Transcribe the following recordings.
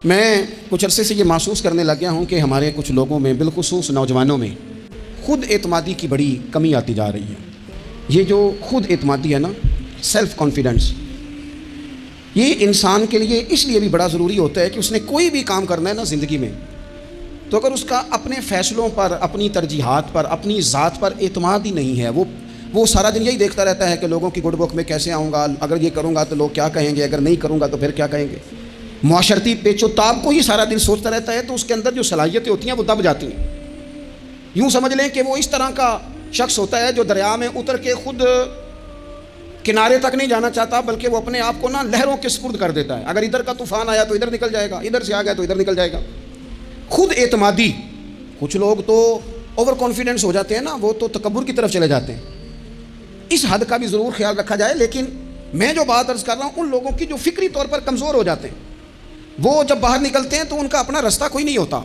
میں کچھ عرصے سے یہ محسوس کرنے لگ گیا ہوں کہ ہمارے کچھ لوگوں میں بالخصوص نوجوانوں میں خود اعتمادی کی بڑی کمی آتی جا رہی ہے۔ یہ جو خود اعتمادی ہے نا، سیلف کانفیڈنس، یہ انسان کے لیے اس لیے بھی بڑا ضروری ہوتا ہے کہ اس نے کوئی بھی کام کرنا ہے نا زندگی میں، تو اگر اس کا اپنے فیصلوں پر، اپنی ترجیحات پر، اپنی ذات پر اعتماد ہی نہیں ہے، وہ سارا دن یہی دیکھتا رہتا ہے کہ لوگوں کی گڈ بک میں کیسے آؤں گا، اگر یہ کروں گا تو لوگ کیا کہیں گے، اگر نہیں کروں گا تو پھر کیا کہیں گے، معاشرتی پیچ و تاب کو ہی سارا دن سوچتا رہتا ہے، تو اس کے اندر جو صلاحیتیں ہوتی ہیں وہ دب جاتی ہیں۔ یوں سمجھ لیں کہ وہ اس طرح کا شخص ہوتا ہے جو دریا میں اتر کے خود کنارے تک نہیں جانا چاہتا، بلکہ وہ اپنے آپ کو نا لہروں کے سپرد کر دیتا ہے۔ اگر ادھر کا طوفان آیا تو ادھر نکل جائے گا، ادھر سے آ گیا تو ادھر نکل جائے گا۔ خود اعتمادی، کچھ لوگ تو اوور کانفیڈنس ہو جاتے ہیں نا، وہ تو تکبر کی طرف چلے جاتے ہیں۔ اس حد کا بھی ضرور خیال رکھا جائے، لیکن میں جو بات عرض کر رہا ہوں ان لوگوں کی جو فکری طور پر کمزور ہو جاتے ہیں، وہ جب باہر نکلتے ہیں تو ان کا اپنا رستہ کوئی نہیں ہوتا۔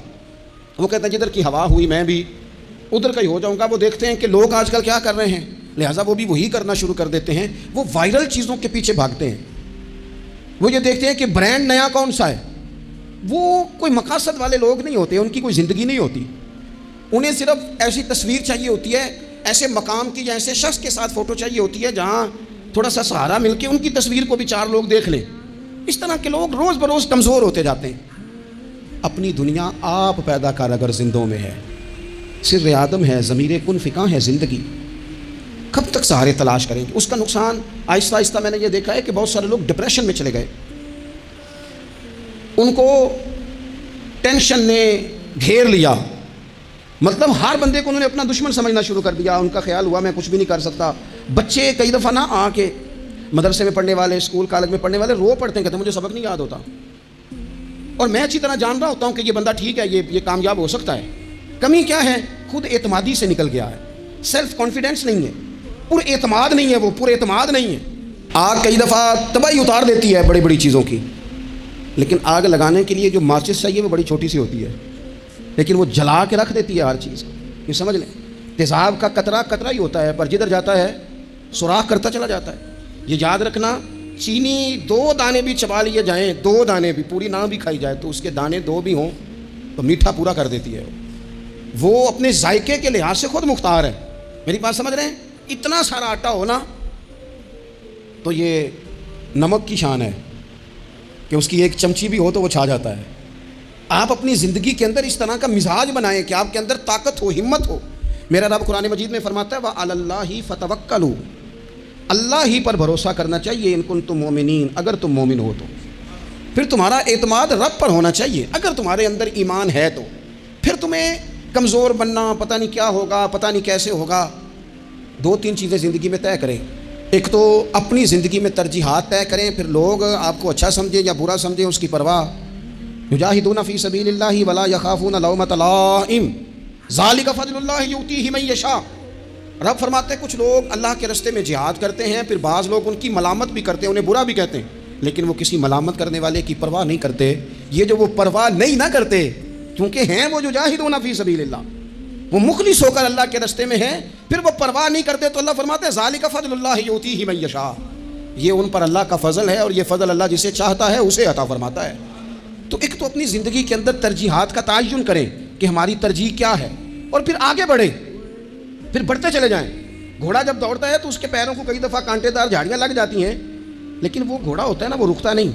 وہ کہتے ہیں جدھر کی ہوا ہوئی میں بھی ادھر کا ہی ہو جاؤں گا۔ وہ دیکھتے ہیں کہ لوگ آج کل کیا کر رہے ہیں، لہٰذا وہ بھی وہی کرنا شروع کر دیتے ہیں۔ وہ وائرل چیزوں کے پیچھے بھاگتے ہیں۔ وہ یہ دیکھتے ہیں کہ برانڈ نیا کون سا ہے۔ وہ کوئی مقاصد والے لوگ نہیں ہوتے، ان کی کوئی زندگی نہیں ہوتی۔ انہیں صرف ایسی تصویر چاہیے ہوتی ہے، ایسے مقام کی یا ایسے شخص کے ساتھ فوٹو چاہیے ہوتی ہے جہاں تھوڑا سا سہارا مل کے ان کی تصویر کو بھی چار لوگ دیکھ لیں۔ اس طرح کے لوگ روز بروز کمزور ہوتے جاتے ہیں۔ اپنی دنیا آپ پیدا کر اگر زندوں میں ہے، سر آدم ہے، ضمیر کن فکاں ہے زندگی، کب تک سہارے تلاش کریں گے؟ اس کا نقصان آہستہ آہستہ میں نے یہ دیکھا ہے کہ بہت سارے لوگ ڈپریشن میں چلے گئے۔ ان کو ٹینشن نے گھیر لیا، مطلب ہر بندے کو انہوں نے اپنا دشمن سمجھنا شروع کر دیا۔ ان کا خیال ہوا میں کچھ بھی نہیں کر سکتا۔ بچے کئی دفعہ نہ آ کے مدرسے میں پڑھنے والے، اسکول کالج میں پڑھنے والے رو پڑھتے ہیں، کہتے ہیں مجھے سبق نہیں یاد ہوتا، اور میں اچھی طرح جان رہا ہوتا ہوں کہ یہ بندہ ٹھیک ہے، یہ کامیاب ہو سکتا ہے۔ کمی کیا ہے؟ خود اعتمادی سے نکل گیا ہے، سیلف کانفیڈنس نہیں ہے، پر اعتماد نہیں ہے، وہ پر اعتماد نہیں ہے۔ آگ کئی دفعہ تباہی اتار دیتی ہے بڑی بڑی چیزوں کی، لیکن آگ لگانے کے لیے جو ماچس چاہیے وہ بڑی چھوٹی سی ہوتی ہے، لیکن وہ جلا کے رکھ دیتی ہے ہر چیز کو۔ یہ سمجھ لیں، تیزاب کا قطرہ قطرہ ہی ہوتا ہے، پر جدھر جاتا ہے سوراخ کرتا چلا جاتا ہے۔ یہ یاد رکھنا، چینی 2 دانے بھی چبا لیے جائیں، 2 دانے بھی، پوری نہ بھی کھائی جائے تو اس کے دانے 2 بھی ہوں تو میٹھا پورا کر دیتی ہے۔ وہ اپنے ذائقے کے لحاظ سے خود مختار ہے۔ میری بات سمجھ رہے ہیں؟ اتنا سارا آٹا ہونا تو یہ نمک کی شان ہے کہ اس کی ایک چمچی بھی ہو تو وہ چھا جاتا ہے۔ آپ اپنی زندگی کے اندر اس طرح کا مزاج بنائیں کہ آپ کے اندر طاقت ہو، ہمت ہو۔ میرا رب قرآن مجید میں فرماتا ہے وَعَلَى اللَّهِ فَتَوَكَّلُوا، اللہ ہی پر بھروسہ کرنا چاہیے، ان کنتم مومنین، اگر تم مومن ہو تو۔ پھر تمہارا اعتماد رب پر ہونا چاہیے، اگر تمہارے اندر ایمان ہے تو۔ پھر تمہیں کمزور بننا، پتہ نہیں کیا ہوگا، پتہ نہیں کیسے ہوگا۔ 2-3 چیزیں زندگی میں طے کریں۔ ایک تو اپنی زندگی میں ترجیحات طے کریں، پھر لوگ آپ کو اچھا سمجھیں یا برا سمجھیں اس کی پرواہ۔ یجاہدون فی سبیل اللہ ولا یخافون لومۃ لائم ذالک فضل اللہ یؤتیہ من یشاء۔ رب فرماتے ہیں کچھ لوگ اللہ کے راستے میں جہاد کرتے ہیں، پھر بعض لوگ ان کی ملامت بھی کرتے ہیں، انہیں برا بھی کہتے ہیں، لیکن وہ کسی ملامت کرنے والے کی پرواہ نہیں کرتے۔ یہ جو وہ پرواہ نہیں نہ کرتے، کیونکہ ہیں وہ جو جاہدون فی سبیل اللہ، وہ مخلص ہو کر اللہ کے راستے میں ہیں، پھر وہ پرواہ نہیں کرتے، تو اللہ فرماتے ہیں ذالک فضل اللہ یؤتیہ من یشاء، یہ ان پر اللہ کا فضل ہے، اور یہ فضل اللہ جسے چاہتا ہے اسے عطا فرماتا ہے۔ تو ایک تو اپنی زندگی کے اندر ترجیحات کا تعین کریں کہ ہماری ترجیح کیا ہے، اور پھر آگے بڑھیں، پھر بڑھتے چلے جائیں۔ گھوڑا جب دوڑتا ہے تو اس کے پیروں کو کئی دفعہ کانٹے دار جھاڑیاں لگ جاتی ہیں، لیکن وہ گھوڑا ہوتا ہے نا، وہ رکتا نہیں،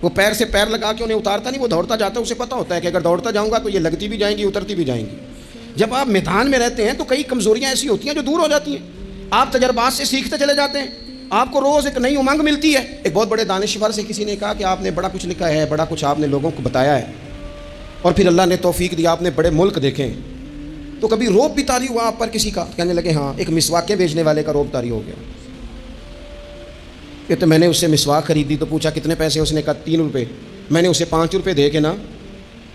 وہ پیر سے پیر لگا کے انہیں اتارتا نہیں، وہ دوڑتا جاتا ہے۔ اسے پتہ ہوتا ہے کہ اگر دوڑتا جاؤں گا تو یہ لگتی بھی جائیں گی، اترتی بھی جائیں گی۔ جب آپ میدان میں رہتے ہیں تو کئی کمزوریاں ایسی ہوتی ہیں جو دور ہو جاتی ہیں، آپ تجربات سے سیکھتے چلے جاتے ہیں، آپ کو روز ایک نئی امنگ ملتی ہے۔ ایک بہت بڑے دانشور سے کسی نے کہا کہ آپ نے بڑا کچھ لکھا ہے، بڑا کچھ آپ نے لوگوں کو بتایا ہے، اور پھر اللہ نے توفیق دیا، آپ نے بڑے ملک دیکھے، تو کبھی روب بھی طاری ہوا آپ پر کسی کا؟ کہنے لگے ہاں، ایک مسواکیں بیچنے والے کا روب طاری ہو گیا۔ کہ تو میں نے اس سے مسواک خریدی تو پوچھا کتنے پیسے، اس نے کہا 3 روپے۔ میں نے اسے 5 روپے دے کے نا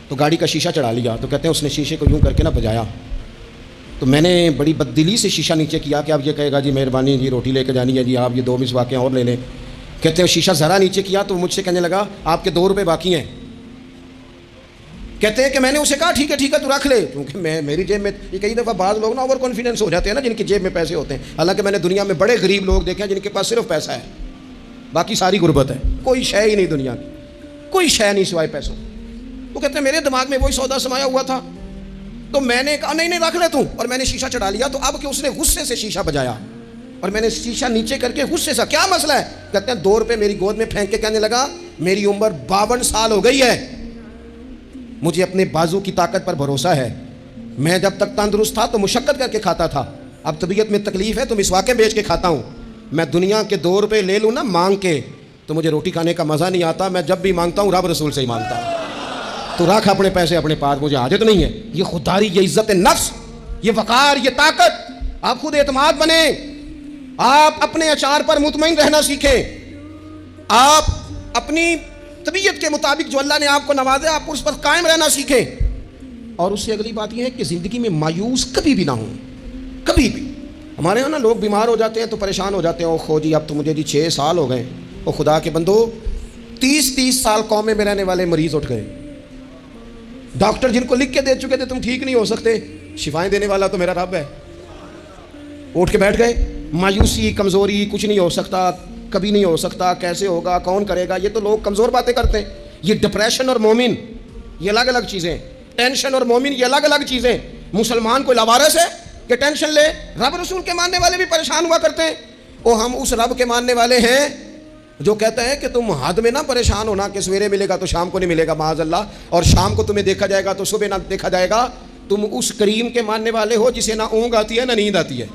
تو گاڑی کا شیشہ چڑھا لیا، تو کہتے ہیں اس نے شیشے کو یوں کر کے نا بجایا، تو میں نے بڑی بددلی سے شیشہ نیچے کیا کہ اب یہ کہے گا جی مہربانی جی روٹی لے کے جانی ہے جی، آپ یہ 2 مسواکیں اور لے لیں۔ کہتے ہیں شیشہ ذرا نیچے کیا تو مجھ سے کہنے لگا آپ کے 2 روپے باقی ہیں۔ کہتے ہیں کہ میں نے اسے کہا ٹھیک ہے تو رکھ لے، کیونکہ میری جیب میں، یہ کئی دفعہ بعض لوگ نا اوور کانفیڈنس ہو جاتے ہیں نا جن کی جیب میں پیسے ہوتے ہیں، حالانکہ میں نے دنیا میں بڑے غریب لوگ دیکھے ہیں جن کے پاس صرف پیسہ ہے، باقی ساری غربت ہے، کوئی شے ہی نہیں دنیا کی، کوئی کوئی شے نہیں سوائے پیسوں. تو کہتے ہیں میرے دماغ میں وہی سودا سمایا ہوا تھا, تو میں نے کہا نہیں رکھ لے تو, اور میں نے شیشہ چڑھا لیا. تو اب کہ اس نے غصے سے شیشہ بجایا اور میں نے شیشہ نیچے کر کے غصے سے, کیا مسئلہ ہے؟ کہتے ہیں 2 روپے میری گود میں پھینک کے کہنے لگا میری عمر 52 سال ہو گئی ہے, مجھے اپنے بازو کی طاقت پر بھروسہ ہے, میں جب تک تندرست تھا تو مشقت کر کے کھاتا تھا, اب طبیعت میں تکلیف ہے تو مسواکیں بیچ کے کھاتا ہوں, میں دنیا کے 2 روپے لے لوں نا مانگ کے تو مجھے روٹی کھانے کا مزہ نہیں آتا, میں جب بھی مانگتا ہوں رب رسول سے ہی مانگتا ہوں. تو رکھ اپنے پیسے اپنے پاس, مجھے حاجت نہیں ہے. یہ خودداری, یہ عزت نفس, یہ وقار, یہ طاقت. آپ خود اعتماد بنیں, آپ اپنے اچار پر مطمئن رہنا سیکھیں, آپ اپنی طبیعت کے مطابق جو اللہ نے آپ کو نوازا آپ اس پر قائم رہنا سیکھیں. اور اس سے اگلی بات یہ ہے کہ زندگی میں مایوس کبھی بھی نہ ہوں, کبھی بھی. ہمارے یہاں نا لوگ بیمار ہو جاتے ہیں تو پریشان ہو جاتے ہیں, او خو جی اب تو مجھے 6 سال ہو گئے. او خدا کے بندو, 30 سال قومے میں رہنے والے مریض اٹھ گئے, ڈاکٹر جن کو لکھ کے دے چکے تھے تم ٹھیک نہیں ہو سکتے, شفائیں دینے والا تو میرا رب ہے, اٹھ کے بیٹھ گئے. مایوسی, کمزوری, کچھ نہیں ہو سکتا, کبھی نہیں ہو سکتا, کیسے ہوگا, کون کرے گا, یہ تو لوگ کمزور باتیں کرتے ہیں. یہ ڈپریشن اور مومن یہ الگ الگ چیزیں, ٹینشن اور مومن یہ الگ الگ چیزیں. مسلمان کوئی لاوارث ہے کہ ٹینشن لے؟ رب رسول کے ماننے والے بھی پریشان ہوا کرتے ہیں. اور ہم اس رب کے ماننے والے ہیں جو کہتا ہے کہ تم حد میں نہ پریشان ہونا کہ سویرے ملے گا تو شام کو نہیں ملے گا معاذ اللہ, اور شام کو تمہیں دیکھا جائے گا تو صبح نہ دیکھا جائے گا. تم اس کریم کے ماننے والے ہو جسے نہ اونگ آتی ہے نہ نیند آتی ہے,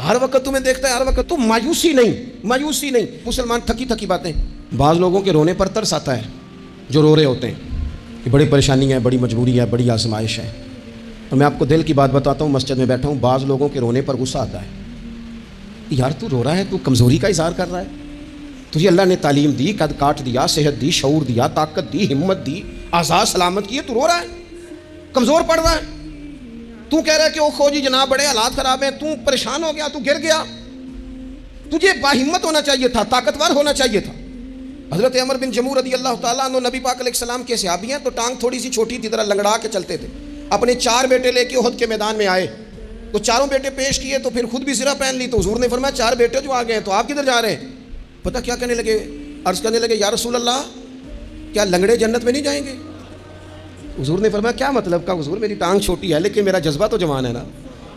ہر وقت تمہیں دیکھتا ہے, ہر وقت. تم مایوسی نہیں. مسلمان تھکی تھکی باتیں. بعض لوگوں کے رونے پر ترس آتا ہے جو رو رہے ہوتے ہیں کہ بڑی پریشانی ہے, بڑی مجبوری ہے, بڑی آزمائش ہے. اور میں آپ کو دل کی بات بتاتا ہوں, مسجد میں بیٹھا ہوں, بعض لوگوں کے رونے پر غصہ آتا ہے. یار تو رو رہا ہے, تو کمزوری کا اظہار کر رہا ہے, تجھے اللہ نے تعلیم دی, قد کاٹ دیا, صحت دی, شعور دیا, طاقت دی, ہمت دی, آزاد سلامت کی ہے, تو رو رہا ہے, کمزور پڑ رہا ہے. تو کہہ رہا ہے کہ او خو جی جناب بڑے حالات خراب ہیں, تو پریشان ہو گیا, تو گر گیا. تجھے باہمت ہونا چاہیے تھا, طاقتور ہونا چاہیے تھا. حضرت عمر بن جموح رضی اللہ تعالیٰ عنہ نبی پاک علیہ السلام کے صحابی ہیں, تو ٹانگ تھوڑی سی چھوٹی تھی, ذرا لنگڑا کے چلتے تھے. اپنے 4 بیٹے لے کے احد کے میدان میں آئے, تو چاروں بیٹے پیش کیے, تو پھر خود بھی زرہ پہن لی. تو حضور نے فرمایا 4 بیٹے جو آ گئے ہیں تو آپ کدھر جا رہے ہیں؟ پتہ کیا کہنے لگے, عرض کرنے لگے یا رسول اللہ کیا لنگڑے جنت میں نہیں جائیں گے؟ حضور نے فرمایا کیا مطلب کا حضور, میری ٹانگ چھوٹی ہے لیکن میرا جذبہ تو جوان ہے نا,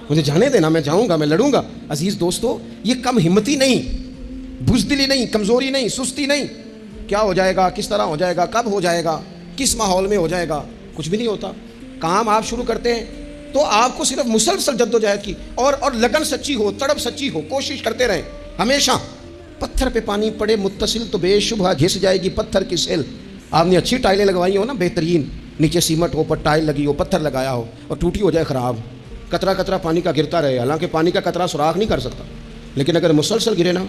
مجھے جانے دینا, میں جاؤں گا, میں لڑوں گا. عزیز دوستو, یہ کم ہمتی نہیں, بزدلی نہیں, کمزوری نہیں, سستی نہیں. کیا ہو جائے گا, کس طرح ہو جائے گا, کب ہو جائے گا, کس ماحول میں ہو جائے گا, کچھ بھی نہیں ہوتا. کام آپ شروع کرتے ہیں تو آپ کو صرف مسلسل جدوجہد کی اور لگن سچی ہو, تڑپ سچی ہو, کوشش کرتے رہیں ہمیشہ. پتھر پہ پانی پڑے متصل تو بے شبہ گھس جائے گی پتھر کی سیل. آپ نے اچھی ٹائلیں لگوائی ہو نا, بہترین, نیچے سیمنٹ ہو, اوپر ٹائل لگی ہو, پتھر لگایا ہو, اور ٹوٹی ہو جائے خراب, قطرہ قطرہ پانی کا گرتا رہے, حالانکہ پانی کا قطرہ سوراخ نہیں کر سکتا, لیکن اگر مسلسل گرے نا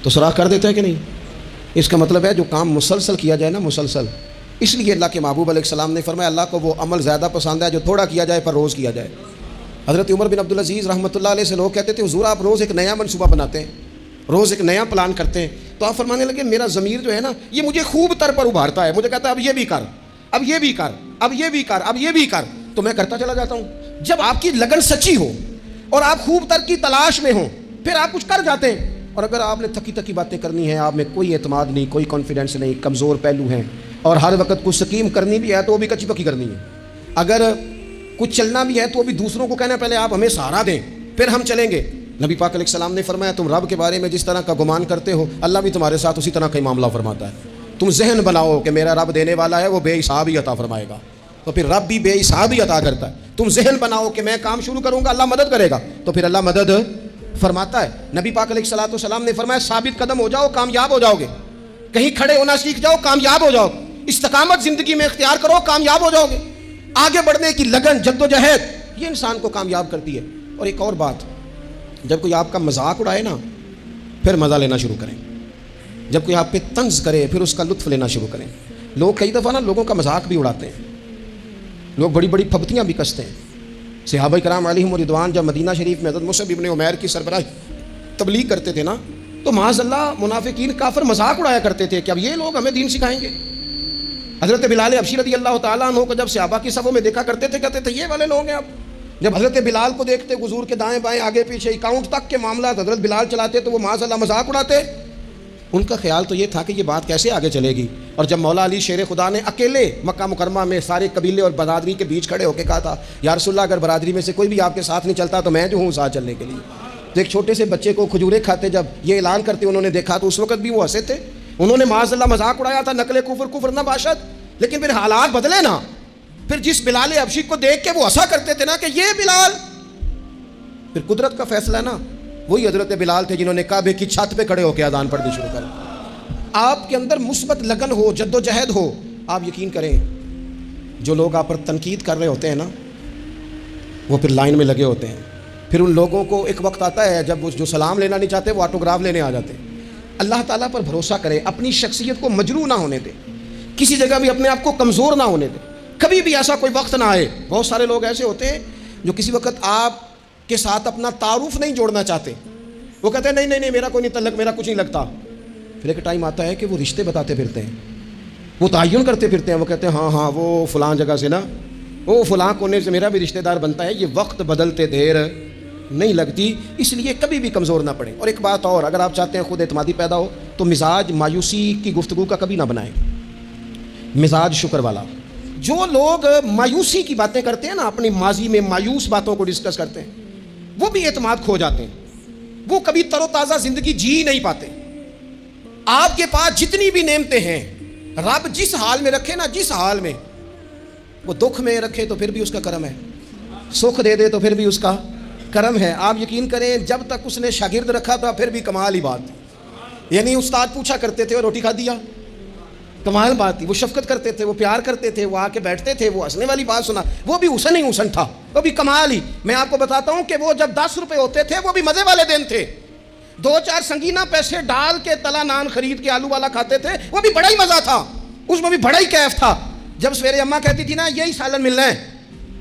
تو سوراخ کر دیتا ہے کہ نہیں. اس کا مطلب ہے جو کام مسلسل کیا جائے نا, مسلسل. اس لیے اللہ کے محبوب علیہ السلام نے فرمایا اللہ کو وہ عمل زیادہ پسند ہے جو تھوڑا کیا جائے پر روز کیا جائے. حضرت عمر بن عبدالعزیز رحمۃ اللہ علیہ سے لوگ کہتے تھے حضور آپ روز ایک نیا منصوبہ بناتے ہیں, روز ایک نیا پلان کرتے ہیں. تو آپ فرمانے لگے میرا ضمیر جو ہے نا یہ مجھے خوب تر پر ابھارتا ہے, مجھے کہتا ہے اب یہ بھی کر, اب یہ بھی کر, اب یہ بھی کر, اب یہ بھی کر, تو میں کرتا چلا جاتا ہوں. جب آپ کی لگن سچی ہو اور آپ خوب تر کی تلاش میں ہوں پھر آپ کچھ کر جاتے ہیں. اور اگر آپ نے تھکی تھکی باتیں کرنی ہیں, آپ میں کوئی اعتماد نہیں, کوئی کانفیڈنس نہیں, کمزور پہلو ہیں, اور ہر وقت کچھ سکیم کرنی بھی ہے تو وہ بھی کچی پکی کرنی ہے, اگر کچھ چلنا بھی ہے تو وہ بھی دوسروں کو کہنا پہلے آپ ہمیں سہارا دیں پھر ہم چلیں گے. نبی پاک علیہ السلام نے فرمایا تم رب کے بارے میں جس طرح کا گمان کرتے ہو اللہ بھی تمہارے ساتھ اسی طرح کا معاملہ فرماتا ہے. تم ذہن بناؤ کہ میرا رب دینے والا ہے, وہ بے حساب ہی عطا فرمائے گا, تو پھر رب بھی بے حساب ہی عطا کرتا ہے. تم ذہن بناؤ کہ میں کام شروع کروں گا اللہ مدد کرے گا, تو پھر اللہ مدد فرماتا ہے. نبی پاک علیہ الصلوۃ والسلام نے فرمایا ثابت قدم ہو جاؤ کامیاب ہو جاؤ گے, کہیں کھڑے ہونا سیکھ جاؤ کامیاب ہو جاؤ, استقامت زندگی میں اختیار کرو کامیاب ہو جاؤ گے. آگے بڑھنے کی لگن, جدوجہد یہ انسان کو کامیاب کرتی ہے. اور ایک اور بات, جب کوئی آپ کا مذاق اڑائے نا پھر مزہ لینا شروع کریں, جب کوئی آپ پہ طنز کرے پھر اس کا لطف لینا شروع کریں. لوگ کئی دفعہ نا لوگوں کا مذاق بھی اڑاتے ہیں, لوگ بڑی بڑی پھبتیاں بھی کستے ہیں. صحابہ کرام علیہم رضوان جب مدینہ شریف میں حضرت مصعب ابن عمیر کی سربراہی تبلیغ کرتے تھے نا, تو معاذ اللہ منافقین کافر مذاق اڑایا کرتے تھے کہ اب یہ لوگ ہمیں دین سکھائیں گے. حضرت بلال حبشی رضی اللہ تعالیٰ عنہ کو جب صحابہ کی صفوں میں دیکھا کرتے تھے کہتے تھے یہ والے لوگ ہیں. اب جب حضرت بلال کو دیکھتے حضور کے دائیں بائیں آگے پیچھے اکاؤنٹ تک کے معاملات حضرت بلال چلاتے تو وہ معاذ اللہ مذاق اڑاتے. ان کا خیال تو یہ تھا کہ یہ بات کیسے آگے چلے گی. اور جب مولا علی شیر خدا نے اکیلے مکہ مکرمہ میں سارے قبیلے اور برادری کے بیچ کھڑے ہو کے کہا تھا یا رسول اللہ اگر برادری میں سے کوئی بھی آپ کے ساتھ نہیں چلتا تو میں جو ہوں ساتھ چلنے کے لیے. تو ایک چھوٹے سے بچے کو کھجورے کھاتے جب یہ اعلان کرتے انہوں نے دیکھا تو اس وقت بھی وہ ہنسے تھے. انہوں نے معاذ اللہ مذاق اڑایا تھا نقل کفر نہ باشد. لیکن پھر حالات بدلے نا. پھر جس بلال حبشی کو دیکھ کے وہ ہنسا کرتے تھے نا کہ یہ بلال, پھر قدرت کا فیصلہ نا وہی حضرت بلال تھے جنہوں نے کعبے کی چھت پہ کھڑے ہو کے اذان پڑھنی شروع کر. آپ کے اندر مثبت لگن ہو, جد و جہد ہو, آپ یقین کریں جو لوگ آپ پر تنقید کر رہے ہوتے ہیں نا وہ پھر لائن میں لگے ہوتے ہیں. پھر ان لوگوں کو ایک وقت آتا ہے جب وہ جو سلام لینا نہیں چاہتے وہ آٹوگراف لینے آ جاتے ہیں. اللہ تعالیٰ پر بھروسہ کریں, اپنی شخصیت کو مجروح نہ ہونے دیں, کسی جگہ بھی اپنے آپ کو کمزور نہ ہونے دیں. کبھی بھی ایسا کوئی وقت نہ آئے. بہت سارے لوگ ایسے ہوتے ہیں جو کسی وقت آپ کے ساتھ اپنا تعارف نہیں جوڑنا چاہتے. وہ کہتے ہیں نہیں میرا کوئی نہیں تعلق, میرا کچھ نہیں لگتا. پھر ایک ٹائم آتا ہے کہ وہ رشتے بتاتے پھرتے ہیں, وہ تعین کرتے پھرتے ہیں. وہ کہتے ہیں ہاں وہ فلاں جگہ سے نا, وہ فلاں کونے سے میرا بھی رشتہ دار بنتا ہے. یہ وقت بدلتے دیر نہیں لگتی, اس لیے کبھی بھی کمزور نہ پڑیں. اور ایک بات اور, اگر آپ چاہتے ہیں خود اعتمادی پیدا ہو تو مزاج مایوسی کی گفتگو کا کبھی نہ بنائیں, مزاج شکر والا. جو لوگ مایوسی کی باتیں کرتے ہیں نا, اپنی ماضی میں مایوس باتوں کو ڈسکس کرتے ہیں, وہ بھی اعتماد کھو جاتے ہیں. وہ کبھی تر و تازہ زندگی جی نہیں پاتے. آپ کے پاس جتنی بھی نعمتیں ہیں رب جس حال میں رکھے نا, جس حال میں وہ دکھ میں رکھے تو پھر بھی اس کا کرم ہے, سکھ دے دے تو پھر بھی اس کا کرم ہے. آپ یقین کریں جب تک اس نے شاگرد رکھا تھا پھر بھی کمال ہی بات. یعنی استاد پوچھا کرتے تھے اور روٹی کھا دیا, کمال بات تھی. وہ شفقت کرتے تھے, وہ پیار کرتے تھے, وہ آ کے بیٹھتے تھے, وہ ہنسنے والی بات سنا, وہ بھی حسن ہی حسن تھا, وہ بھی کمال ہی. میں آپ کو بتاتا ہوں کہ وہ جب 10 روپے ہوتے تھے وہ بھی مزے والے دن تھے. 2-4 سنگینہ پیسے ڈال کے تلا نان خرید کے آلو والا کھاتے تھے, وہ بھی بڑا ہی مزہ تھا, اس میں بھی بڑا ہی کیف تھا. جب سویرے اماں کہتی تھی نا یہی سالن ملنا ہے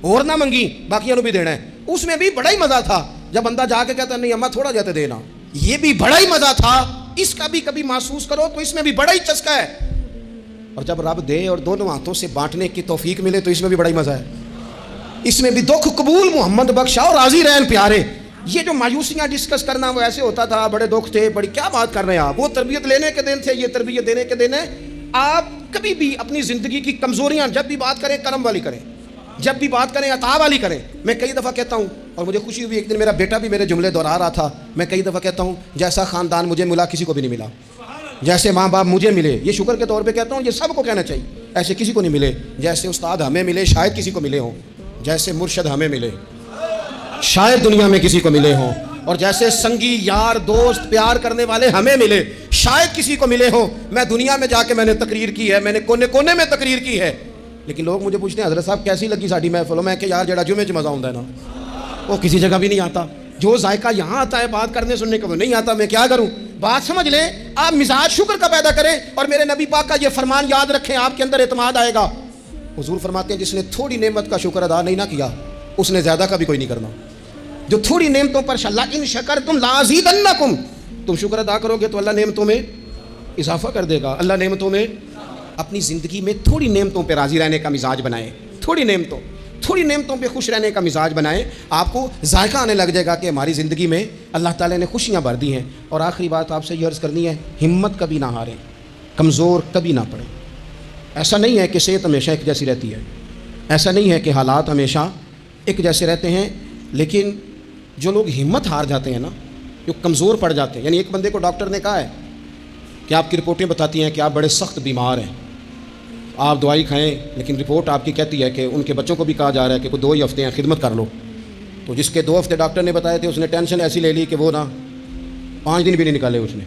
اور نہ منگی باقیوں بھی دینا ہے, اس میں بھی بڑا ہی مزہ تھا. جب بندہ جا کے کہتا نہیں اماں تھوڑا جاتے دینا, یہ بھی بڑا ہی مزہ تھا. اس کا بھی کبھی محسوس کرو تو اس میں بھی بڑا ہی چسکا ہے. اور جب رب دے اور دونوں ہاتھوں سے بانٹنے کی توفیق ملے تو اس میں بھی بڑا ہی مزہ ہے. اس میں بھی دکھ قبول محمد بخشا اور راضی رہن پیارے. یہ جو مایوسیاں ڈسکس کرنا وہ ایسے ہوتا تھا, بڑے دکھ تھے, بڑی کیا بات کر رہے ہیں آپ, وہ تربیت لینے کے دن تھے, یہ تربیت دینے کے دن ہے. آپ کبھی بھی اپنی زندگی کی کمزوریاں جب بھی بات کریں کرم والی کریں, جب بھی بات کریں عطا والی کریں. میں کئی دفعہ کہتا ہوں اور مجھے خوشی ہوئی, ایک دن میرا بیٹا بھی میرے جملے دہرا رہا تھا. میں کئی دفعہ کہتا ہوں جیسا خاندان مجھے ملا کسی کو بھی نہیں ملا, جیسے ماں باپ مجھے ملے, یہ شکر کے طور پہ کہتا ہوں, یہ سب کو کہنا چاہیے, ایسے کسی کو نہیں ملے. جیسے استاد ہمیں ملے شاید کسی کو ملے ہوں, جیسے مرشد ہمیں ملے شاید دنیا میں کسی کو ملے ہوں, اور جیسے سنگی یار دوست پیار کرنے والے ہمیں ملے شاید کسی کو ملے ہوں. میں دنیا میں جا کے میں نے تقریر کی ہے, میں نے کونے کونے میں تقریر کی ہے, لیکن لوگ مجھے پوچھتے ہیں حضرت صاحب کیسی لگی ساڈی محفل. میں کہ یار جڑا جمعے 'چ مزہ آتا ہے نا وہ کسی جگہ بھی نہیں آتا. جو ذائقہ یہاں آتا ہے بات کرنے سننے کا وہ نہیں آتا. میں کیا کروں, بات سمجھ لیں. آپ مزاج شکر کا پیدا کریں اور میرے نبی پاک کا یہ فرمان یاد رکھیں, آپ کے اندر اعتماد آئے گا. حضور فرماتے ہیں جس نے تھوڑی نعمت کا شکر ادا نہیں نہ کیا اس نے زیادہ کا بھی کوئی نہیں کرنا. جو تھوڑی نعمتوں پر اللہ ان شکرتم لازیدنکم, تم شکر ادا کرو گے تو اللہ نعمتوں میں اضافہ کر دے گا. اللہ نعمتوں میں, اپنی زندگی میں تھوڑی نعمتوں پہ راضی رہنے کا مزاج بنائیں, تھوڑی نعمتوں پہ خوش رہنے کا مزاج بنائیں. آپ کو ذائقہ آنے لگ جائے گا کہ ہماری زندگی میں اللہ تعالیٰ نے خوشیاں بھر دی ہیں. اور آخری بات آپ سے یہ عرض کرنی ہے, ہمت کبھی نہ ہاریں, کمزور کبھی نہ پڑیں. ایسا نہیں ہے کہ صحت ہمیشہ ایک جیسی رہتی ہے, ایسا نہیں ہے کہ حالات ہمیشہ ایک جیسے رہتے ہیں, لیکن جو لوگ ہمت ہار جاتے ہیں نا, جو کمزور پڑ جاتے ہیں, یعنی ایک بندے کو ڈاکٹر نے کہا ہے کہ آپ کی رپورٹیں بتاتی ہیں کہ آپ بڑے سخت بیمار ہیں, آپ دوائی کھائیں, لیکن رپورٹ آپ کی کہتی ہے کہ ان کے بچوں کو بھی کہا جا رہا ہے کہ کوئی 2 ہی ہفتے ہیں خدمت کر لو. تو جس کے 2 ہفتے ڈاکٹر نے بتائے تھے اس نے ٹینشن ایسی لے لی کہ وہ نا 5 دن بھی نہیں نکالے اس نے.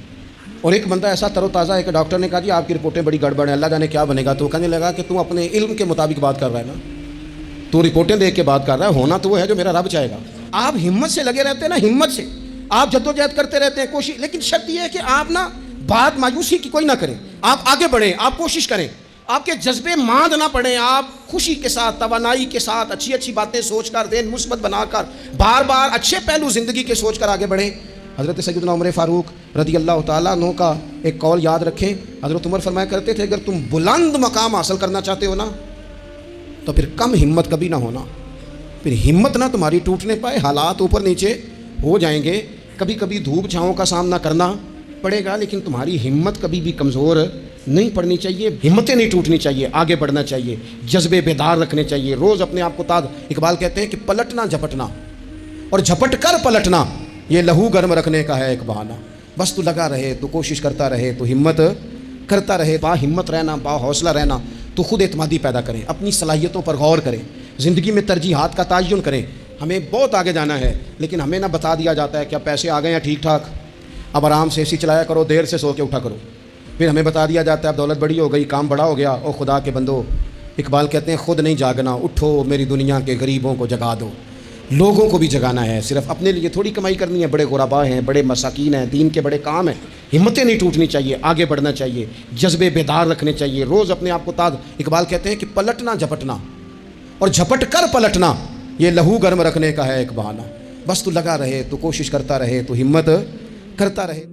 اور ایک بندہ ایسا تر و تازہ ہے کہ ڈاکٹر نے کہا جی آپ کی رپورٹیں بڑی گڑبڑ ہیں, اللہ جانے کیا بنے گا. تو وہ کہنے لگا کہ تم اپنے علم کے مطابق بات کر رہا ہے نا, تو رپورٹیں دیکھ کے بات کر رہا ہے, ہونا تو وہ ہے جو میرا رب چاہے گا. آپ ہمت سے لگے رہتے ہیں نا, ہمت سے آپ جدوجہد کرتے رہتے ہیں, کوشش, لیکن شرط یہ ہے کہ آپ نا بات مایوسی کی کوئی نہ کریں, آپ آگے بڑھیں, آپ کوشش کریں, آپ کے جذبے ماند نہ پڑیں, آپ خوشی کے ساتھ, توانائی کے ساتھ, اچھی باتیں سوچ کر, ذہن مثبت بنا کر, بار بار اچھے پہلو زندگی کے سوچ کر آگے بڑھیں. حضرت سیدنا عمر فاروق رضی اللہ تعالیٰ عنہ کا ایک قول یاد رکھیں. حضرت عمر فرمایا کرتے تھے اگر تم بلند مقام حاصل کرنا چاہتے ہو نا تو پھر کم ہمت کبھی نہ ہونا, پھر ہمت نہ تمہاری ٹوٹنے پائے, حالات اوپر نیچے ہو جائیں گے, کبھی کبھی دھوپ چھاؤں کا سامنا کرنا پڑے گا لیکن تمہاری ہمت کبھی بھی کمزور نہیں پڑنی چاہیے، ہمتیں نہیں ٹوٹنی چاہیے، آگے بڑھنا چاہیے، جذبے بیدار رکھنے چاہیے، روز اپنے آپ کو اقبال کہتے ہیں کہ پلٹنا جھپٹنا اور جھپٹ کر پلٹنا یہ لہو گرم رکھنے کا ہے ایک بہانہ۔ بس تو لگا رہے، تو کوشش کرتا رہے، تو ہمت کرتا رہے، با ہمت رہنا، با حوصلہ رہنا، تو خود اعتمادی پیدا کریں، اپنی صلاحیتوں پر غور کریں، زندگی میں ترجیحات کا تعین کریں۔ ہمیں بہت آگے جانا ہے لیکن ہمیں نہ بتا دیا جاتا ہے کہ اب پیسے آ گئے ہیں ٹھیک ٹھاک، اب آرام سے اسی چلایا کرو، دیر سے سو کے اٹھا کرو۔ پھر ہمیں بتا دیا جاتا ہے اب دولت بڑی ہو گئی، کام بڑا ہو گیا، او خدا کے بندو، اقبال کہتے ہیں خود نہیں جاگنا، اٹھو میری دنیا کے غریبوں کو جگا دو۔ لوگوں کو بھی جگانا ہے، صرف اپنے لیے تھوڑی کمائی کرنی ہے۔ بڑے غربا ہیں، بڑے مساکین ہیں، دین کے بڑے کام ہیں، ہمتیں نہیں ٹوٹنی چاہیے، آگے بڑھنا چاہیے، جذبے بیدار رکھنے چاہیے، روز اپنے آپ کو اقبال کہتے ہیں کہ پلٹنا جھپٹنا اور جھپٹ کر پلٹنا یہ لہو گرم رکھنے کا ہے ایک بہانہ۔ بس تو لگا رہے، تو کوشش کرتا رہے، تو ہمت کرتا رہے۔